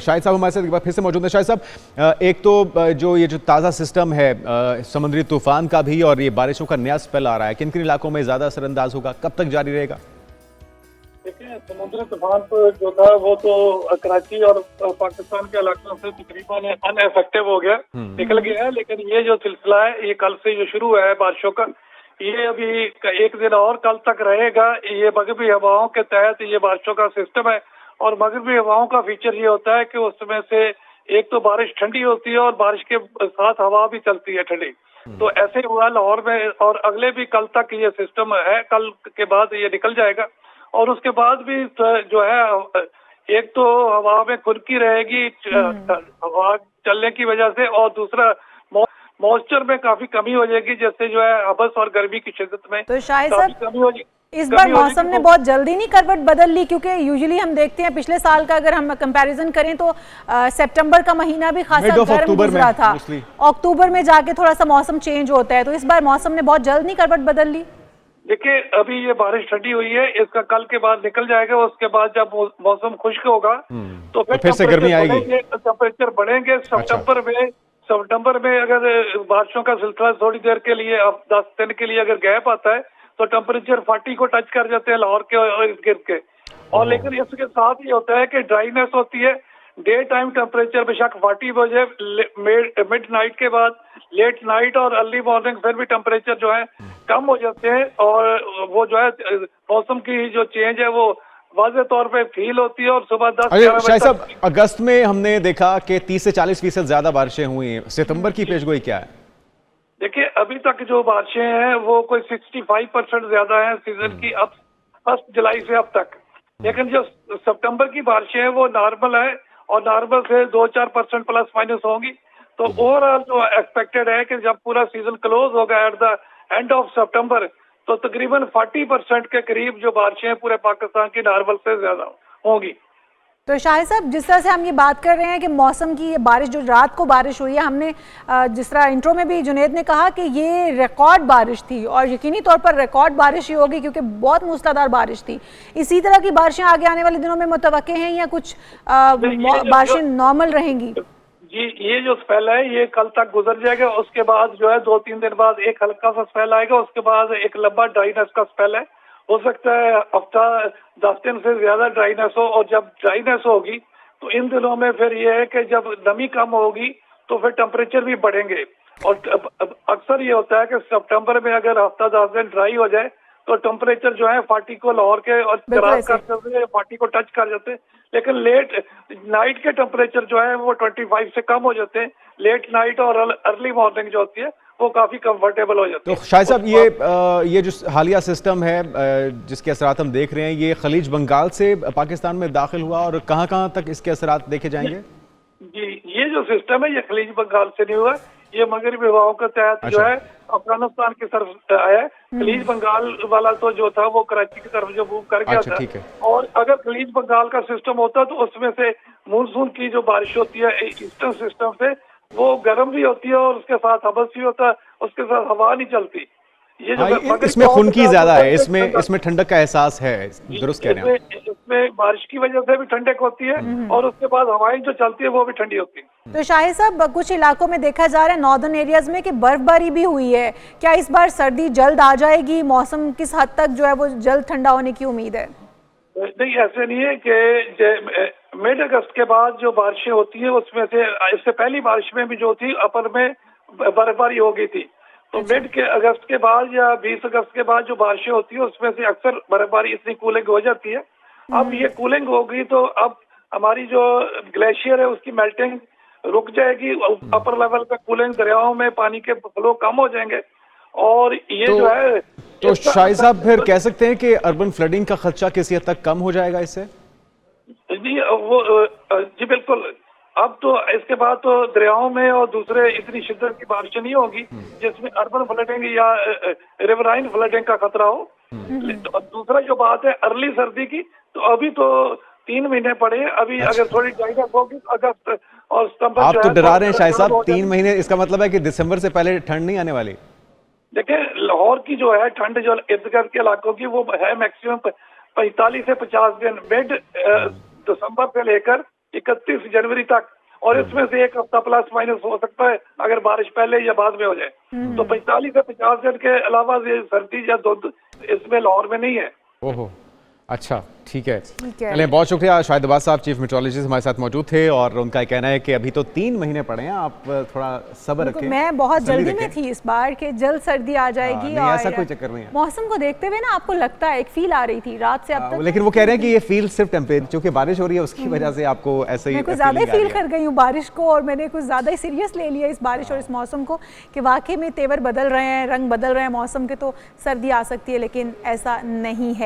शाहिद साहब हमारे साथ एक बार फिर से मौजूद है। शाहिद साहब, एक तो जो ये जो ताज़ा सिस्टम है समुद्री तूफान का भी और ये बारिशों का नया स्पेल आ रहा है, किन किन इलाकों में ज़्यादा असरअंदाज होगा, कब तक जारी रहेगा? देखिए, समुद्री तूफान तो जो था वो तो कराची और पाकिस्तान के इलाकों से तकरीबन अनएफेक्टिव हो गया, निकल गया है। लेकिन ये जो सिलसिला है ये कल से जो शुरू हुआ है बारिशों का, ये अभी एक दिन और कल तक रहेगा। ये मगरबी हवाओं के तहत ये बारिशों का सिस्टम है और मगरबी हवाओं का फीचर ये होता है कि उसमें से एक तो बारिश ठंडी होती है और बारिश के साथ हवा भी चलती है ठंडी। तो ऐसे हुआ लाहौर में, और अगले भी कल तक ये सिस्टम है, कल के बाद ये निकल जाएगा। और उसके बाद भी जो है एक तो हवा में खुनकी रहेगी हवा चलने की वजह से, और दूसरा मॉइस्चर में काफी कमी हो जाएगी, जैसे जो है हबस और गर्मी की शिद्दत में तो शायद सर इस बार मौसम ने बहुत जल्दी नहीं करवट बदल ली, क्योंकि यूजुअली हम देखते हैं पिछले साल का अगर हम कंपैरिजन करें तो सितंबर का महीना भी खासा गर्म गुजरा था, अक्टूबर में जाके थोड़ा सा मौसम चेंज होता है। तो इस बार मौसम ने बहुत जल्द नहीं करवट बदल ली। देखिए, अभी ये बारिश ठंडी हुई है, इसका कल के बाद निकल जाएगा। उसके बाद जब मौसम खुश्क होगा तो फिर से गर्मी आएगी, टेम्परेचर बढ़ेंगे। सितंबर में अगर बारिशों का सिलसिला थोड़ी देर के लिए, अब 10 दिन के लिए अगर गैप आता है तो टेम्परेचर 40 को टच कर जाते हैं लाहौर के और इर्द गिर्द के। और लेकिन इसके साथ ये होता है कि ड्राइनेस होती है। डे टाइम टेम्परेचर बेशक 40 बजे मिड नाइट के बाद लेट नाइट और अर्ली मॉर्निंग फिर भी टेम्परेचर जो है कम हो जाते हैं, और वो जो है मौसम की जो चेंज है वो वाज़े तौर पे फील होती है। और सुबह 10 शाहिद साहब, अगस्त में हमने देखा कि 30 से 40% ज्यादा बारिशें हुई हैं, सितंबर की पेशगोई क्या है? देखिए, अभी तक जो बारिशें हैं वो कोई 65% ज्यादा है सीजन की, अब 1 जुलाई से अब तक। लेकिन जो सितंबर की बारिशें हैं वो नॉर्मल है, और नॉर्मल से 2-4% प्लस माइनस होंगी। तो ओवरऑल जो एक्सपेक्टेड है कि जब पूरा सीजन क्लोज होगा एट द एंड ऑफ सितंबर, तो तकरीबन 40% के करीब जो बारिशें पूरे पाकिस्तान की नॉर्मल से ज्यादा होंगी। तो शाहिद साहब, जिस तरह से हम ये बात कर रहे हैं कि मौसम की ये बारिश, जो रात को बारिश हुई है, हमने जिस तरह इंट्रो में भी जुनेद ने कहा कि ये रिकॉर्ड बारिश थी, और यकीनी तौर पर रिकॉर्ड बारिश ही होगी क्योंकि बहुत मूसलाधार बारिश थी। इसी तरह की बारिशें आगे आने वाले दिनों में मुतवक्के हैं या कुछ बारिशें नॉर्मल रहेंगी? जी, ये जो स्पेल है ये कल तक गुजर जाएगा। उसके बाद जो है 2-3 दिन बाद एक हल्का सा स्पेल आएगा, उसके बाद एक लंबा ड्राइनेस का स्पेल है। हो सकता है हफ्ता 10 दिन से ज्यादा ड्राइनेस हो, और जब ड्राइनेस होगी तो इन दिनों में फिर ये है कि जब नमी कम होगी तो फिर टेम्परेचर भी बढ़ेंगे। और अक्सर ये होता है कि सितंबर में अगर हफ्ता 10 दिन ड्राई हो जाए तो टेम्परेचर जो है 40 को लाहौर के और क्रॉस कर जाते हैं, 40 को टच कर जाते हैं। लेकिन लेट नाइट के टेम्परेचर जो है वो 25 से कम हो जाते हैं। लेट नाइट और अर्ली मॉर्निंग जो होती है वो काफी कंफर्टेबल हो जाती है। तो शाहिद साहब, ये जो हालिया सिस्टम है जिसके असरात हम देख रहे हैं, ये खलीज बंगाल से पाकिस्तान में दाखिल हुआ, और कहां तक इसके असरात देखे जाएंगे? जी, ये जो सिस्टम है ये खलीज बंगाल से नहीं हुआ, ये मगरबी हवाओं के तहत जो है अफगानिस्तान की तरफ आया है। खलीज बंगाल वाला तो जो था वो कराची की तरफ जो मूव कर गया था। और अगर खलीज बंगाल का सिस्टम होता तो उसमें से मानसून की जो बारिश होती है ईस्टर्न सिस्टम से, वो गर्म भी होती है और उसके साथ हबस भी होता है, उसके साथ हवा नहीं चलती। ये जो इसमें खुनकी ज्यादा है, इसमें ठंडक का एहसास है, दुरुस्त कह रहे हैं। इसमें बारिश की वजह से भी ठंडक होती है और उसके बाद हवाएं जो चलती है वो भी ठंडी होती है। तो शाहिद साहब, कुछ इलाकों में देखा जा रहा है नॉर्दर्न एरियाज में कि बर्फबारी भी हुई है, क्या इस बार सर्दी जल्द आ जाएगी? मौसम किस हद तक जो है वो जल्द ठंडा होने की उम्मीद है? नहीं, ऐसे नहीं है कि मिड अगस्त के बाद जो बारिशें होती है उसमें से इससे पहली बारिश में भी जो थी अपर में बर्फबारी हो गई थी। तो मिड के अगस्त के बाद या 20 अगस्त के बाद जो बारिशें होती है उसमें से अक्सर बर्फबारी, इतनी कूलिंग हो जाती है। अब ये कूलिंग होगी तो अब हमारी जो ग्लेशियर है उसकी मेल्टिंग रुक जाएगी, अपर लेवल पे कूलिंग, दरियाओं में पानी के फ्लो कम हो जाएंगे, और ये जो है तो शाहिद साहब फिर कह सकते हैं कि अर्बन फ्लडिंग का खदशा किसी हद तक कम हो जाएगा इससे? जी बिल्कुल। अब तो इसके बाद तो दरियाओं में और दूसरे इतनी शिद्दत की बारिशें नहीं होगी जिसमें अर्बन फ्लडिंग या रिवराइन फ्लडिंग का खतरा हो। दूसरा जो बात है अर्ली सर्दी की, तो अभी तो 3 महीने पड़े। अभी अगर थोड़ी ड्राइनेस होगी तो अगस्त और सितंबर। आप तो डरा रहे हैं शाहिद साहब, 3 महीने, इसका मतलब है कि दिसंबर से पहले ठंड नहीं आने वाली? देखिए, लाहौर की जो है ठंड जो इर्द गिर्द के इलाकों की वो है मैक्सिमम 45 से 50 दिन। मिड दिसंबर से लेकर 31 जनवरी तक, और इसमें से एक हफ्ता प्लस माइनस हो सकता है अगर बारिश पहले या बाद में हो जाए। तो 45 से 50 दिन के अलावा ये सर्दी या धुंध इसमें लाहौर में नहीं है। ओहो, अच्छा, ठीक है। ठीक है। चलिए, बहुत शुक्रिया शाहिद अब्बास साहब, चीफ मेट्रोलॉजिस्ट हमारे साथ मौजूद थे और उनका कहना है कि अभी तो 3 महीने पड़े हैं, आप थोड़ा सब्र रखें। मैं बहुत तसल्ली जल्दी में रखें। थी इस बार कि जल्द सर्दी आ जाएगी। नहीं, ऐसा कोई चक्कर नहीं है। मौसम को देखते हुए ना आपको लगता है, एक फील आ रही थी रात से अब तक। लेकिन वो कह रहे हैं कि ये फील सिर्फ टेम्परेचर, क्योंकि बारिश हो रही है उसकी वजह से आपको ऐसे ही मैं कुछ ज़्यादा ही feeling आ फील रही है। कर गई हूँ बारिश को, और मैंने कुछ ज़्यादा ही सीरियस ले लिया इस बारिश और इस मौसम को कि वाकई में तेवर बदल रहे हैं, रंग बदल रहे हैं मौसम के, तो सर्दी आ सकती है, लेकिन ऐसा नहीं है।